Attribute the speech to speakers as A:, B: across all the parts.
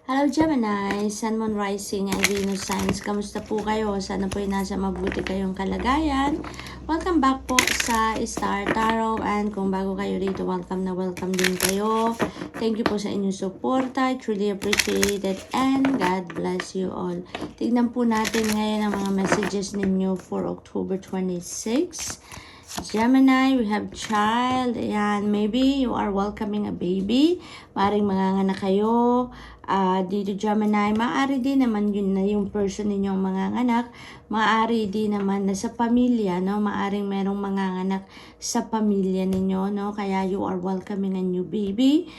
A: Hello Gemini, Sun, Moon, Rising, and Venus signs. Kamusta po kayo? Sana po ay nasa mabuti kayong kalagayan. Welcome back po sa Star Tarot, and kung bago kayo rito, welcome din kayo. Thank you po sa inyong suporta. I truly appreciate it, and God bless you all. Tignan po natin ngayon ang mga messages ninyo for October 26. Gemini, we have child. Ayan, maybe you are welcoming a baby. Maring manganganak kayo. Dito Gemini, maaari din naman yun na yung person ninyong manganganak. Maaari din naman na sa pamilya, no? Maaring merong manganganak sa pamilya ninyo, no? Kaya you are welcoming a new baby.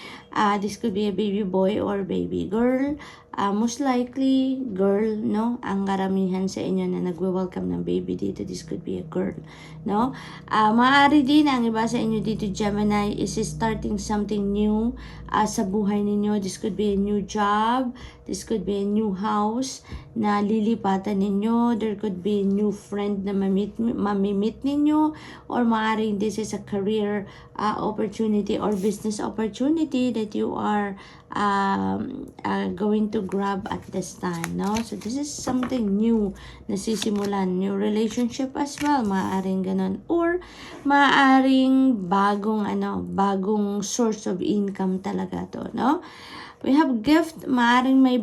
A: This could be a baby boy or baby girl. Most likely, girl, no? Ang karamihan sa inyo na nagwe-welcome ng baby dito, this could be a girl, no? Maaari din ang iba sa inyo dito, Gemini, is starting something new sa buhay ninyo. This could be a new job. This could be a new house na lilipatan ninyo. There could be a new friend na mamimit ninyo. Or maaaring this is a career opportunity or business opportunity that you are going to grab at this time, no? So this is something new na sisimulan. New relationship as well, maaaring ganun. Or maaaring bagong source of income talaga to, no? We have gift, maaaring may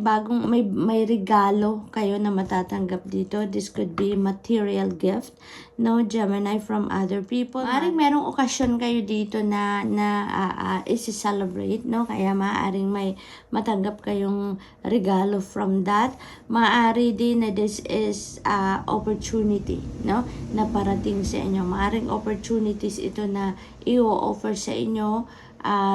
A: regalo kayo na matatanggap dito. This could be material gift, no, Gemini, from other people. Maaaring merong okasyon kayo dito na isi-celebrate, no? Kaya maaaring may matanggap kayong regalo from that. Maaari din na this is opportunity, no, na parating sa inyo. Maaaring opportunities ito na i-offer sa inyo.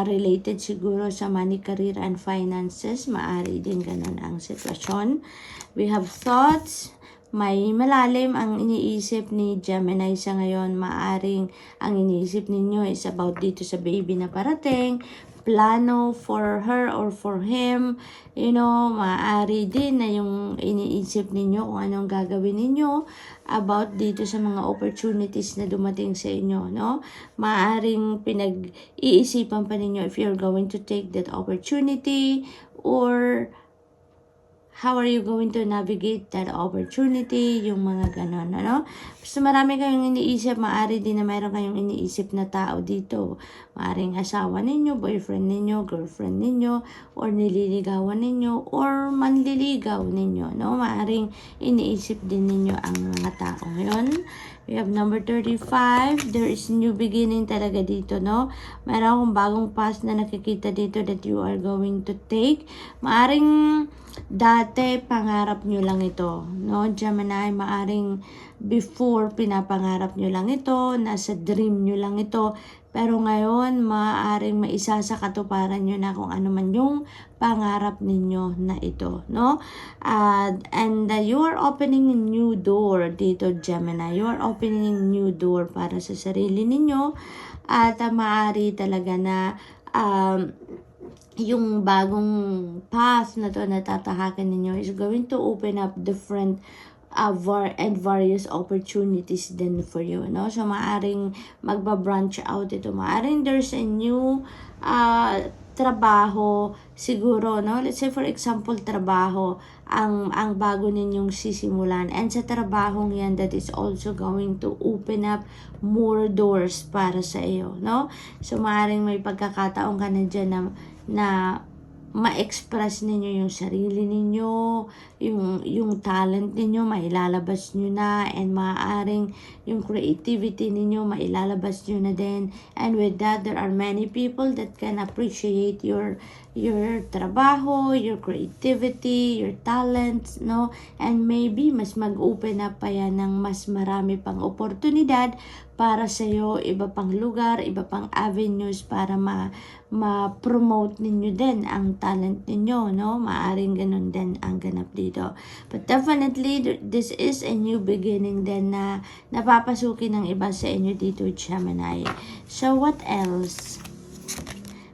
A: Related siguro sa money, career, and finances. Maari din ganun ang sitwasyon. We have thoughts. May malalim ang iniisip ni Gemini sa ngayon. Maaring ang iniisip ninyo is about dito sa baby na parating. Plano for her or for him. You know, maaari din na yung iniisip ninyo kung anong gagawin ninyo about dito sa mga opportunities na dumating sa inyo, no? Maaring pinag-iisipan pa ninyo if you're going to take that opportunity, or how are you going to navigate that opportunity, yung mga ganon, ano? Basta marami kayong iniisip, maaari din na mayroon kayong iniisip na tao dito. Maaring asawa ninyo, boyfriend ninyo, girlfriend ninyo, or nililigawan ninyo, or manliligaw ninyo, no? Maaring iniisip din ninyo ang mga tao ngayon. We have number 35. There is new beginning talaga dito, no? Mayroon akong bagong path na nakikita dito that you are going to take. Maaring dati pangarap nyo lang ito, no, Gemini? Maaring before pinapangarap nyo lang ito, nasa dream nyo lang ito, pero ngayon maaring maisa sa katuparan nyo na kung ano man yung pangarap ninyo na ito, no? And you are opening a new door dito, Gemini. You are opening a new door para sa sarili ninyo, at maaari talaga na yung bagong path na to na tatahakin ninyo is going to open up different and various opportunities din for you, no? So maaring magba-branch out ito. Maaring there's a new trabaho siguro, no? Let's say for example, trabaho ang bago ninyong sisimulan, and sa trabahong yan, that is also going to open up more doors para sa iyo, no? So maaring may pagkakataon ka na dyan na ma-express ninyo yung sarili ninyo, yung talent ninyo, mailalabas nyo na, and maaaring yung creativity ninyo, mailalabas nyo na din. And with that, there are many people that can appreciate your trabaho, your creativity, your talents, no? And maybe mas mag-open up pa yan ng mas marami pang oportunidad para sa iyo, iba pang lugar, iba pang avenues para ma-promote ninyo din ang talent ninyo, no? Maaring ganun din ang ganap dito. But definitely, this is a new beginning din na napapasukin ng iba sa inyo dito, Gemini. So, what else?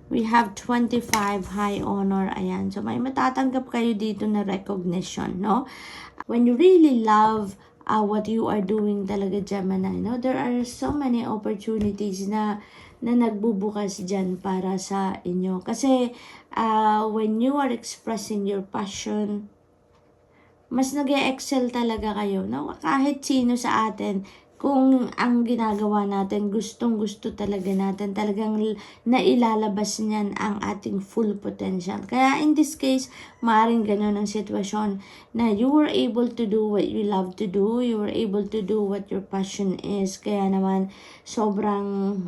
A: We have 25 high honor. Ayan. So, may matatanggap kayo dito na recognition, no? When you really love what you are doing talaga, Gemini, no? There are so many opportunities na na nagbubukas dyan para sa inyo. Kasi when you are expressing your passion, mas nag-excel talaga kayo, no? Kahit sino sa atin, kung ang ginagawa natin, gustong-gusto talaga natin, talagang nailalabas niyan ang ating full potential. Kaya in this case, maaaring ganun ang sitwasyon na you were able to do what you love to do, you were able to do what your passion is. Kaya naman, sobrang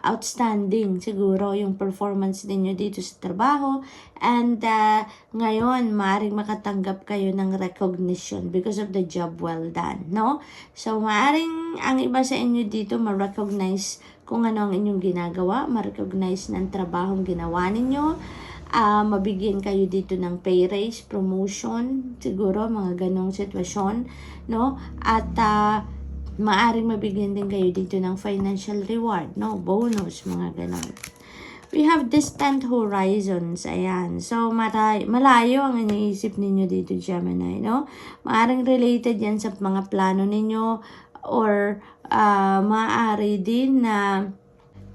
A: outstanding siguro yung performance ninyo dito sa trabaho. And ngayon, maaaring makatanggap kayo ng recognition because of the job well done, no? So, maaaring ang iba sa inyo dito ma-recognize kung ano ang inyong ginagawa, ma-recognize ng trabahong ginawa ninyo, mabigyan kayo dito ng pay raise, promotion, siguro mga ganong sitwasyon, no? At maaaring mabigyan din kayo dito ng financial reward, no? Bonus, mga ganon. We have distant horizons. Ayan. So, malayo ang iniisip ninyo dito, Gemini, no? Maaring related yan sa mga plano ninyo or maaari din na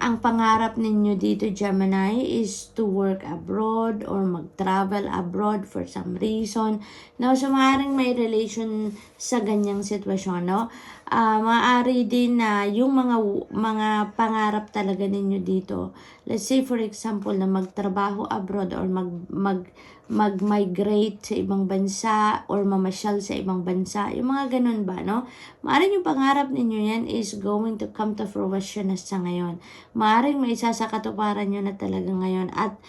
A: ang pangarap ninyo dito, Gemini, is to work abroad or mag-travel abroad for some reason. No? So, maaaring may relation sa ganyang sitwasyon, no? Maaari din na yung mga pangarap talaga ninyo dito, let's say for example na magtrabaho abroad or mag-migrate sa ibang bansa or mamasyal sa ibang bansa, yung mga ganun ba, no? Maaaring yung pangarap ninyo yan is going to come to fruition na sa ngayon. Maaaring may isa sa katuparan nyo na talaga ngayon at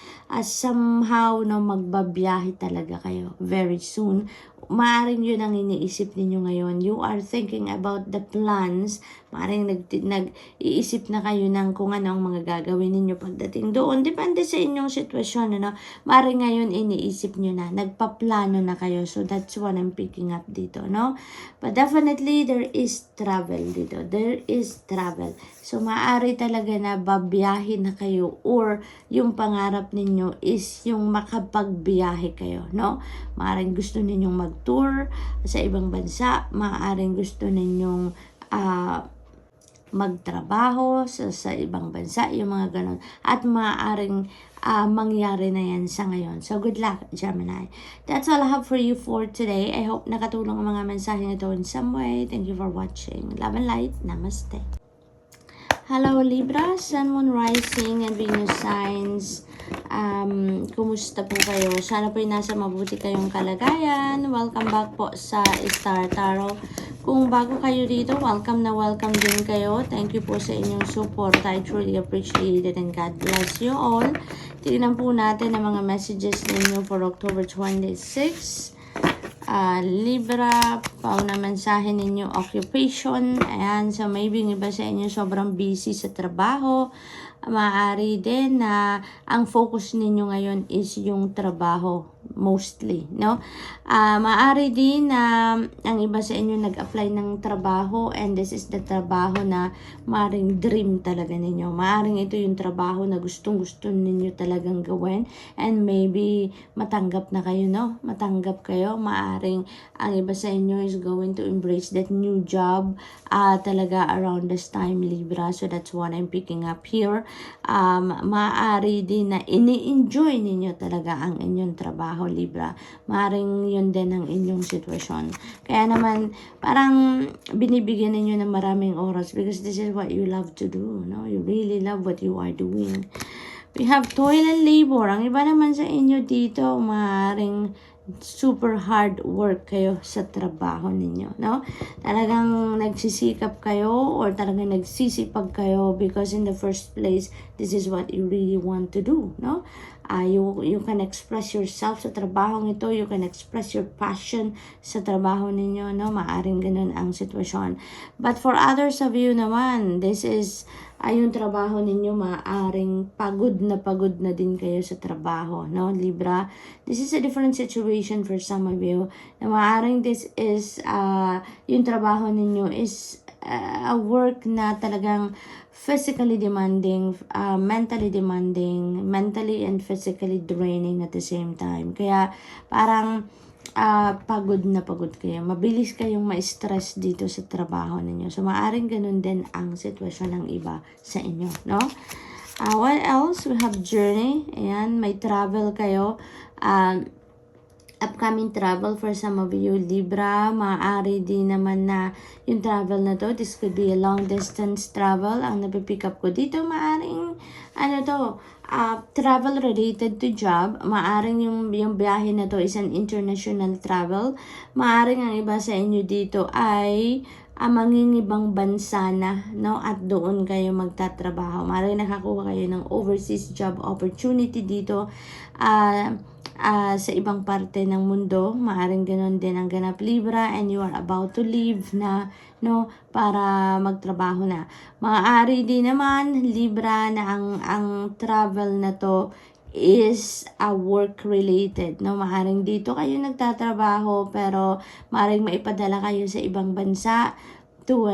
A: somehow no, magbabiyahe talaga kayo very soon. Maaaring yun ang iniisip ninyo ngayon. You are thinking about the plans. Maaaring nag-iisip na kayo ng kung ano ang mga gagawin ninyo pagdating doon. Depende sa inyong sitwasyon. Ano? Maaaring ngayon iniisip nyo na. Nagpaplano na kayo. So that's what I'm picking up dito. No? But definitely there is travel dito. There is travel. So maaari talaga na babiyahe na kayo or yung pangarap ninyo is yung makapagbiyahe kayo. No? Maaaring gusto ninyong mag-tour sa ibang bansa, maaaring gusto ninyong magtrabaho sa ibang bansa, yung mga ganon. At maaaring mangyari na yan sa ngayon. So, good luck, Gemini. That's all I have for you for today. I hope nakatulong ang mga mensahe nito in some way. Thank you for watching. Love and light. Namaste. Hello, Libra, Sun, Moon, Rising, and Venus signs. Kumusta po kayo? Sana po nasa mabuti kayong kalagayan. Welcome back po sa Star Tarot. Kung bago kayo dito, welcome na welcome din kayo. Thank you po sa inyong support. I truly appreciate it and God bless you all. Tignan po natin ang mga messages ninyo for October 26. Libra, pauna mensahe ninyo, occupation. Ayan, so maybe iba sa inyo sobrang busy sa trabaho. Maaari din na ang focus ninyo ngayon is yung trabaho mostly, no? Maaari din na ang iba sa inyo nag-apply ng trabaho and this is the trabaho na maaring dream talaga ninyo. Maaring ito yung trabaho na gustong-gusto ninyo talagang gawin and maybe matanggap na kayo, no? Matanggap kayo. Maaring ang iba sa inyo is going to embrace that new job talaga around this time, Libra. So that's what I'm picking up here. Maaari din na ini-enjoy ninyo talaga ang inyong trabaho, Libra. Maaring yun din ang inyong sitwasyon. Kaya naman, parang binibigyan ninyo ng maraming oras because this is what you love to do, no? You really love what you are doing. We have toil and labor. Ang iba naman sa inyo dito, maaring super hard work kayo sa trabaho ninyo, no? Talagang nagsisikap kayo or talagang nagsisipag kayo because in the first place, this is what you really want to do, no? You can express yourself sa trabahong ito, you can express your passion sa trabaho ninyo, no? Maaring ganun ang sitwasyon. But for others of you naman, this is yung trabaho ninyo, maaring pagod na din kayo sa trabaho, no, Libra? This is a different situation for some of you. Na maaring this is, yung trabaho ninyo is a work na talagang physically demanding, mentally demanding, mentally and physically draining at the same time. Kaya parang pagod na pagod kayo. Mabilis kayong ma-stress dito sa trabaho ninyo. So, maaring ganun din ang sitwasyon ng iba sa inyo, no? What else? We have journey. Ayan, may travel kayo. Upcoming travel for some of you, Libra. Maaari din naman na yung travel na to, this could be a long distance travel. Ang napipick up ko dito, maaring, travel related to job. Maaring yung biyahe na to is an international travel. Maaring ang iba sa inyo dito ay mangingibang bansa na, no? At doon kayo magtatrabaho. Maaring nakakuha kayo ng overseas job opportunity dito. Sa ibang parte ng mundo, maaring ganon din ang ganap, Libra, and you are about to leave na, no, para magtrabaho na. Maaari din naman, Libra, na ang travel na to is work related, no? Maaring dito kayo nagtatrabaho pero maaring maipadala kayo sa ibang bansa to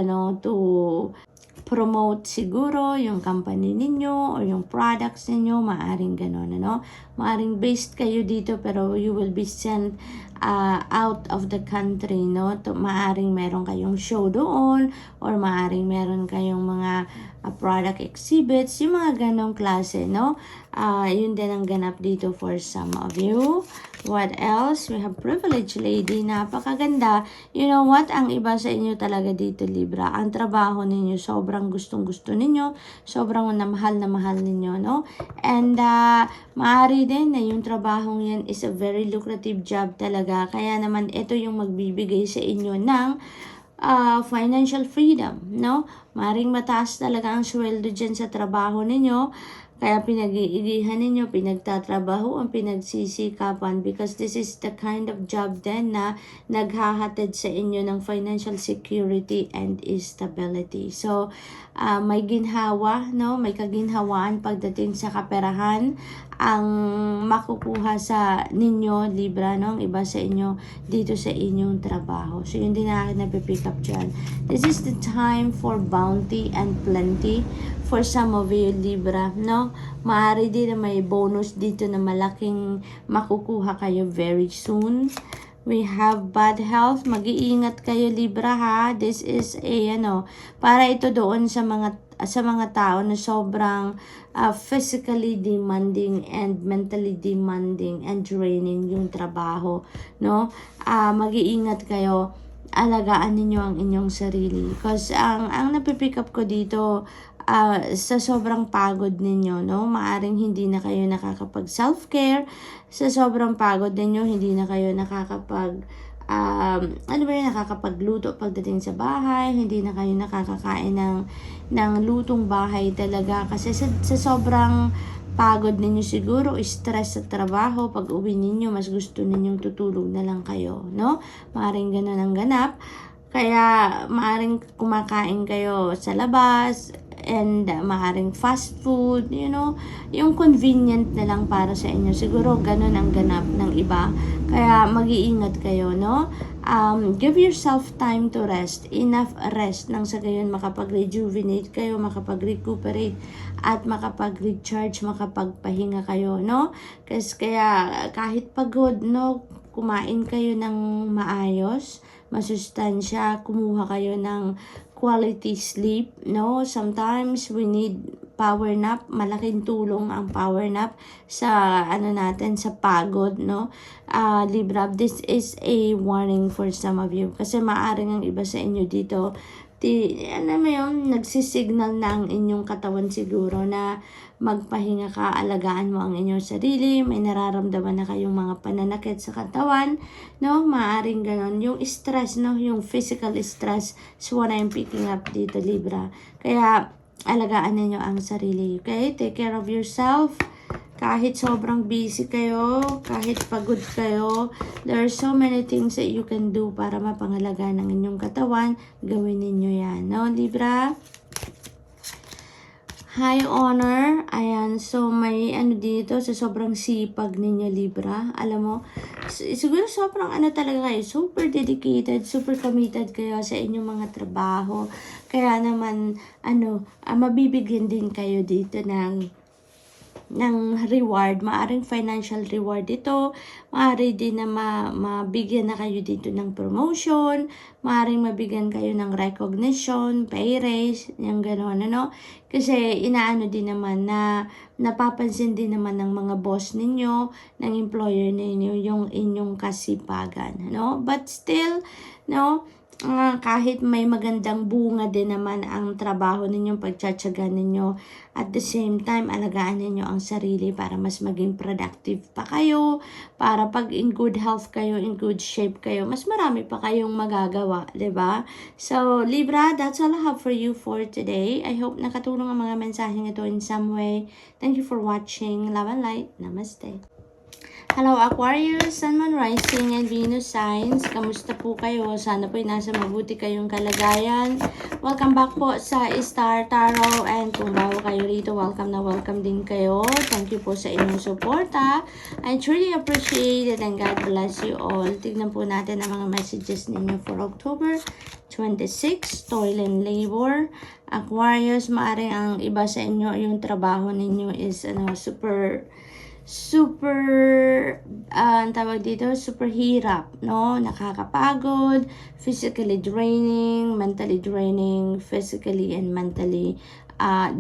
A: promote siguro yung company ninyo or yung products ninyo, maaring gano'n, ano? Maaring based kayo dito pero you will be sent out of the country, no? Maaring meron kayong show doon or maaring meron kayong mga product exhibits, yung mga ganong klase, no? Yun din ang ganap dito for some of you. What else? We have privileged lady. Napakaganda. You know what? Ang iba sa inyo talaga dito, Libra. Ang trabaho ninyo, sobrang gustong-gusto ninyo. Sobrang na mahal ninyo, no? And maaari din na yung trabahong yan is a very lucrative job talaga. Kaya naman, ito yung magbibigay sa inyo ng financial freedom, no? Maring mataas talaga ang sweldo dyan sa trabaho ninyo. Kaya pinag-iigihan ninyo, pinagtatrabaho, ang pinagsisikapan because this is the kind of job then na naghahatid sa inyo ng financial security and stability. So, may ginhawa, no? May kaginhawaan pagdating sa kaperahan ang makukuha sa ninyo, Libra, no? Ang iba sa inyo dito sa inyong trabaho. So, yun din na akin napipick up dyan. This is the time for bounty and plenty for some of you, Libra, no? Maaari din na may bonus dito na malaking makukuha kayo very soon. We have bad health. Mag-iingat kayo, Libra, ha? This is para ito doon sa mga tao na sobrang physically demanding and mentally demanding and draining yung trabaho, no? Mag-iingat kayo. Alagaan ninyo ang inyong sarili. Because ang napipick up ko dito, sa sobrang pagod ninyo, no? Maaring hindi na kayo nakakapag self-care. Sa sobrang pagod ninyo, hindi na kayo nakakapag nakakapagluto pagdating sa bahay, hindi na kayo nakakakain ng lutong bahay talaga kasi sa sobrang pagod ninyo siguro, stress sa trabaho, pag uwi ninyo, mas gusto ninyong tutulog na lang kayo, no? Maaring ganun ang ganap. Kaya maaring kumakain kayo sa labas, and maaring fast food, yung convenient na lang para sa inyo. Siguro ganun ang ganap ng iba. Kaya mag-iingat kayo, no? Give yourself time to rest. Enough rest nang sa gayon makapag-rejuvenate kayo, makapag-recuperate at makapag-recharge, makapagpahinga kayo, no? Kaya kahit pagod, no, kumain kayo ng maayos, masustansya, kumuha kayo ng quality sleep, no? Sometimes we need power nap. Malaking tulong ang power nap sa sa pagod, no? Libra, this is a warning for some of you kasi maaring ang iba sa inyo dito nagsisignal na ang inyong katawan siguro na magpahinga ka, alagaan mo ang inyong sarili, may nararamdaman na kayong mga pananakit sa katawan, no? Maaring ganon. Yung stress, no? Yung physical stress is what I'm picking up dito, Libra. Kaya, alagaan ninyo ang sarili, okay? Take care of yourself. Kahit sobrang busy kayo, kahit pagod kayo, there are so many things that you can do para mapangalagaan ng inyong katawan. Gawin ninyo yan, no, Libra? High honor. Ayan, so may dito sa sobrang sipag ninyo, Libra. Alam mo, siguro sobrang talaga kayo, super dedicated, super committed kayo sa inyong mga trabaho. Kaya naman, mabibigyan din kayo dito ng ng reward, maaring financial reward ito, maaari din na mabigyan na kayo dito ng promotion, maaring mabigyan kayo ng recognition, pay raise, yung gano'n, ano? Kasi inaano din naman na napapansin din naman ng mga boss ninyo, ng employer ninyo, yung inyong kasipagan, no? But still, no, kahit may magandang bunga din naman ang trabaho ninyong pagtsatsaga ninyo, at the same time, alagaan ninyo ang sarili para mas maging productive pa kayo, para pag in good health kayo, in good shape kayo, mas marami pa kayong magagawa, 'di ba? So, Libra, that's all I have for you for today. I hope nakatulong ang mga mensaheng ito in some way. Thank you for watching. Love and light. Namaste. Hello Aquarius, Sun, Moon, Rising, and Venus signs. Kamusta po kayo? Sana po nasa mabuti kayong kalagayan. Welcome back po sa Star Tarot, and kung bago kayo rito, welcome na welcome din kayo. Thank you po sa inyong suporta. I truly appreciate it and God bless you all. Tignan po natin ang mga messages ninyo for October 26, Toil and Labor. Aquarius, maaring ang iba sa inyo, yung trabaho ninyo is ang tawag dito, super hirap, no? Nakakapagod, physically draining, mentally draining, physically and mentally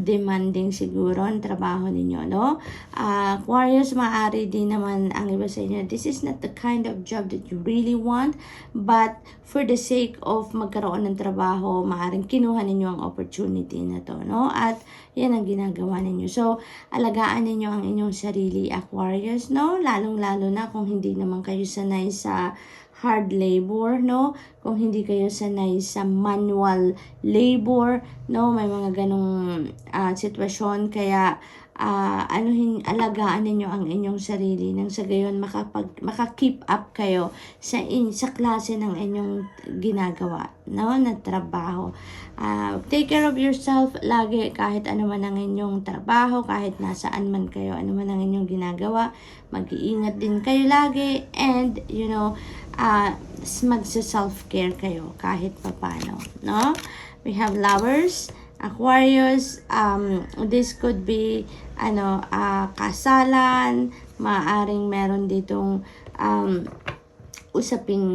A: demanding siguro ang trabaho ninyo, no? Aquarius, maaari din naman ang iba sa inyo, this is not the kind of job that you really want, but for the sake of magkaroon ng trabaho, maaaring kinuha ninyo ang opportunity na to, no? At yan ang ginagawa ninyo. So, alagaan ninyo ang inyong sarili, Aquarius, no? Lalong-lalo na kung hindi naman kayo sanay sa hard labor, no? Kung hindi kayo sanay sa manual labor, no? May mga ganong sitwasyon, kaya alagaan ninyo ang inyong sarili nang sa gayon maka-keep up kayo sa klase ng inyong ginagawa, no, na trabaho. Take care of yourself lagi, kahit ano man ang inyong trabaho, kahit nasaan man kayo, ano man ang inyong ginagawa, mag-iingat din kayo lagi, and magsa-self-care kayo kahit papano, no? We have Lovers, Aquarius, this could be kasalan, maaring meron ditong usaping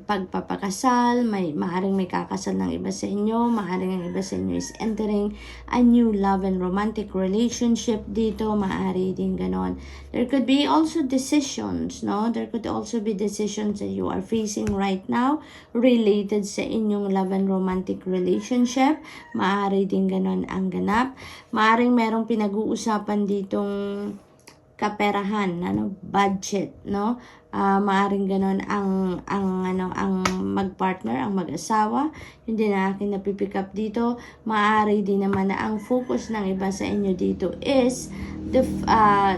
A: pagpapakasal, maaring may kakasal ng iba sa inyo, maaring ang iba sa inyo is entering a new love and romantic relationship dito, maaari din ganon. There could be also decisions, no? There could also be decisions that you are facing right now related sa inyong love and romantic relationship, maaari din ganon ang ganap. Maaring merong pinag-uusapan ditong kaperahan, budget, no? Maaring ganon ang magpartner, ang mag-asawa. Hindi na akin napipick up dito. Maaari din naman na ang focus ng iba sa inyo dito is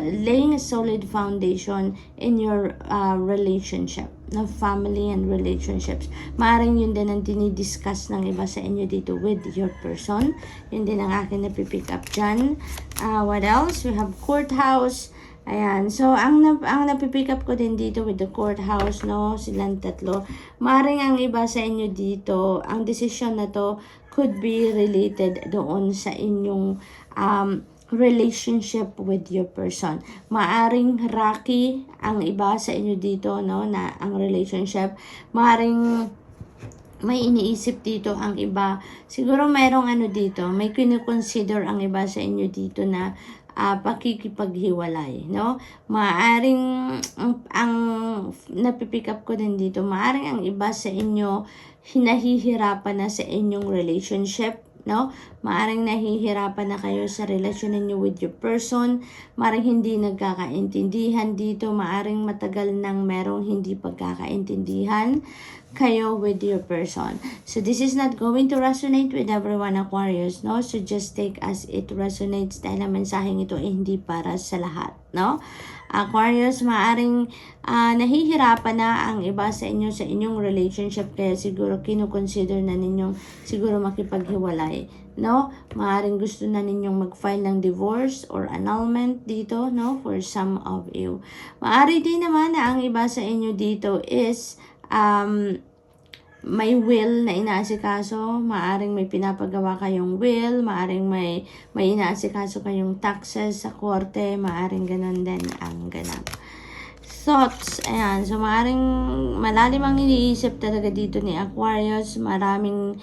A: laying a solid foundation in your relationship, na family and relationships. Maaring yun din ang dinidiscuss ng iba sa inyo dito with your person. Yun din ang akin napipick up dyan. What else? We have courthouse. Ayan. So, ang napipick up ko din dito with the courthouse, no? Silang tatlo. Maring ang iba sa inyo dito, ang decision na to could be related doon sa inyong relationship with your person. Maaring rocky ang iba sa inyo dito, no? Na ang relationship. Maaring may iniisip dito ang iba. Siguro mayroong dito, may kinoconsider ang iba sa inyo dito na pakikipaghiwalay, no? Maaring ang napipick up ko din dito, maaring ang iba sa inyo hinahihirapan na sa inyong relationship, no? Maaring nahihirapan na kayo sa relasyon ninyo with your person, maaring hindi nagkakaintindihan dito, maaring matagal nang merong hindi pagkakaintindihan kayo with your person. So this is not going to resonate with everyone, Aquarius, no? So just take as it resonates, dahil ang mensaheng ito ay hindi para sa lahat, no? Aquarius, maaring nahihirapan na ang iba sa inyo sa inyong relationship, kaya siguro kinukonsider na ninyong siguro makipaghiwalay, no? Maaring gusto na ninyong mag-file ng divorce or annulment dito, no? For some of you. Maari din naman na ang iba sa inyo dito is may will na inaasikaso, maaring may pinapagawa kayong will, maaring may inaasikaso kayong taxes sa korte, maaring ganun din ang ganap. Thoughts, ayan, so maaring malalim ang iniisip talaga dito ni Aquarius, maraming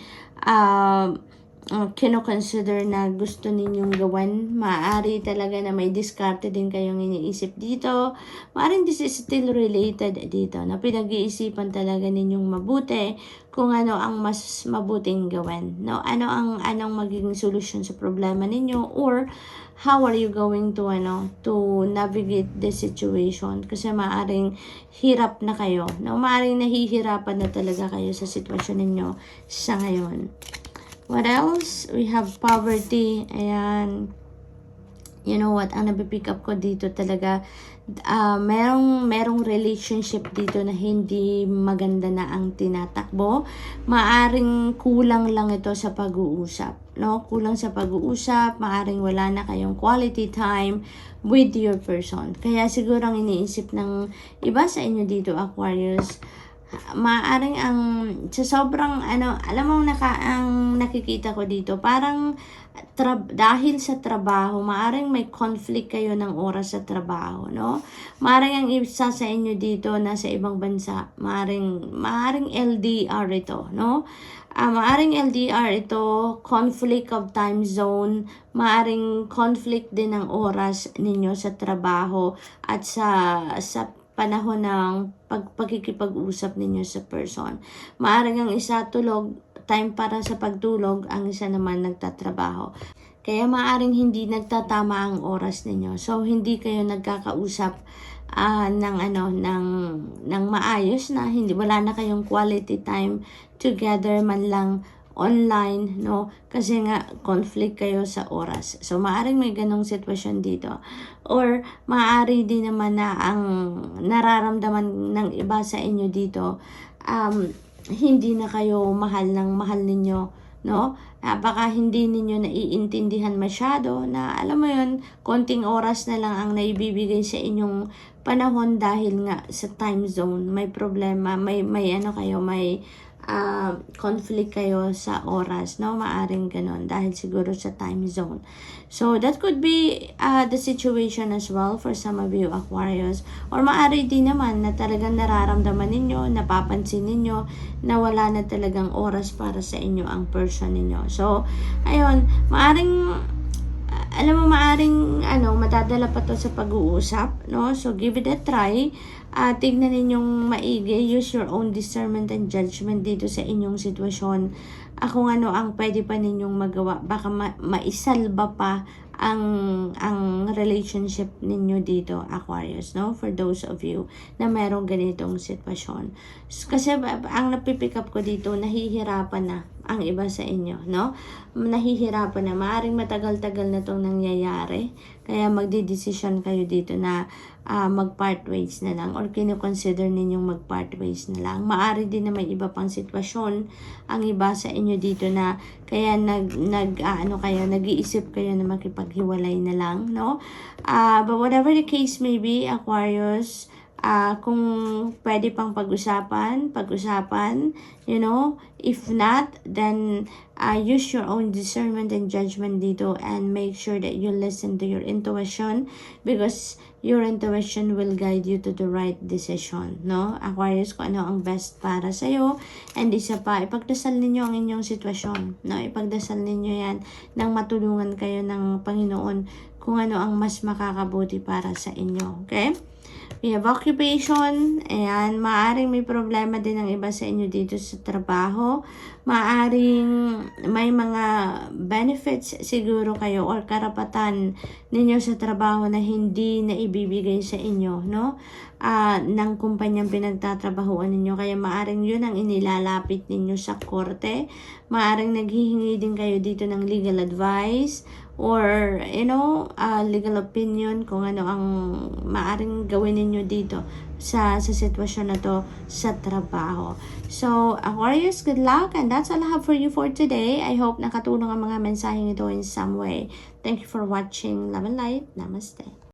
A: kino-consider na gusto ninyong gawin. Maaari talaga na may diskarte din kayong iniisip dito. Maaring this is still related dito, na pinag-iisipan talaga ninyong mabuti kung ano ang mas mabuting gawin. No? Anong magiging solusyon sa problema ninyo, or how are you going to navigate the situation, kasi maaring hirap na kayo, no? Maaring nahihirapan na talaga kayo sa sitwasyon ninyo sa ngayon. What else? We have poverty. Ayan. You know what? Ang napipick up ko dito talaga, merong relationship dito na hindi maganda na ang tinatakbo. Maaring kulang lang ito sa pag-uusap. No? Kulang sa pag-uusap. Maaring wala na kayong quality time with your person. Kaya siguro ang iniisip ng iba sa inyo dito, Aquarius, maaring ang sa sobrang alam mo ang nakikita ko dito, parang dahil sa trabaho, maaring may conflict kayo ng oras sa trabaho, no? Maaring ang isa sa inyo dito nasa ibang bansa, maaring LDR ito, no? Maaring LDR ito, conflict of time zone, maaring conflict din ng oras ninyo sa trabaho at sa panahon ng pagkikipag-usap ninyo sa person. Maaring ang isa tulog, time para sa pagtulog, ang isa naman nagtatrabaho. Kaya maaring hindi nagtatama ang oras ninyo. So hindi kayo nagkakausap ng maayos, na wala na kayong quality time together man lang online, no? Kasi nga conflict kayo sa oras. So maaring may ganong sitwasyon dito. Or maaari din naman na ang nararamdaman ng iba sa inyo dito, hindi na kayo mahal ninyo, no? Baka hindi ninyo naiintindihan masyado, na alam mo yun, konting oras na lang ang naibibigay sa inyong panahon dahil nga sa time zone. May problema, may conflict kayo sa oras, no? Maaring ganon dahil siguro sa time zone. So that could be the situation as well for some of you, Aquarius. Or maari din naman na talagang nararamdaman ninyo, napapansin ninyo na wala na talagang oras para sa inyo ang person ninyo. So ayun, maaring matadala pa to sa pag-uusap, no? So give it a try. Tignan ninyong maigi, use your own discernment and judgment dito sa inyong sitwasyon. Kung ano ang pwede pa ninyong magawa, baka maisalba pa ang relationship ninyo dito, Aquarius, no? For those of you na merong ganitong sitwasyon. Kasi ang napipick up ko dito, nahihirapan na ang iba sa inyo, no? Nahihirapan na, maaring matagal-tagal na itong nangyayari, kaya magdidesisyon kayo dito na mag-part ways na lang, or kino-consider ninyong mag-part ways na lang. Maari din na may iba pang sitwasyon ang iba sa inyo dito, na kaya nag-iisip kayo na makipaghiwalay na lang, no? But whatever the case may be, Aquarius, kung pwede pang pag-usapan, you know. If not, then use your own discernment and judgment dito, and make sure that you listen to your intuition, because your intuition will guide you to the right decision, no? Aquarius, kung ano ang best para sa'yo. And isa pa, ipagdasal ninyo ang inyong sitwasyon, no? Ipagdasal ninyo yan nang matulungan kayo ng Panginoon kung ano ang mas makakabuti para sa inyo, okay? We have occupation. Ayan, maaring may problema din ang iba sa inyo dito sa trabaho. Maaring may mga benefits siguro kayo or karapatan ninyo sa trabaho na hindi na ibibigay sa inyo, no? Ng kumpanyang pinagtatrabahuan ninyo. Kaya maaring yun ang inilalapit ninyo sa korte. Maaring naghihingi din kayo dito ng legal advice, or legal opinion kung ano ang maaring gawin ninyo dito sa sitwasyon na to sa trabaho. So Aquarius, good luck, and that's all I have for you for today. I hope nakatulong ang mga mensaheng ito in some way. Thank you for watching. Love and light. Namaste.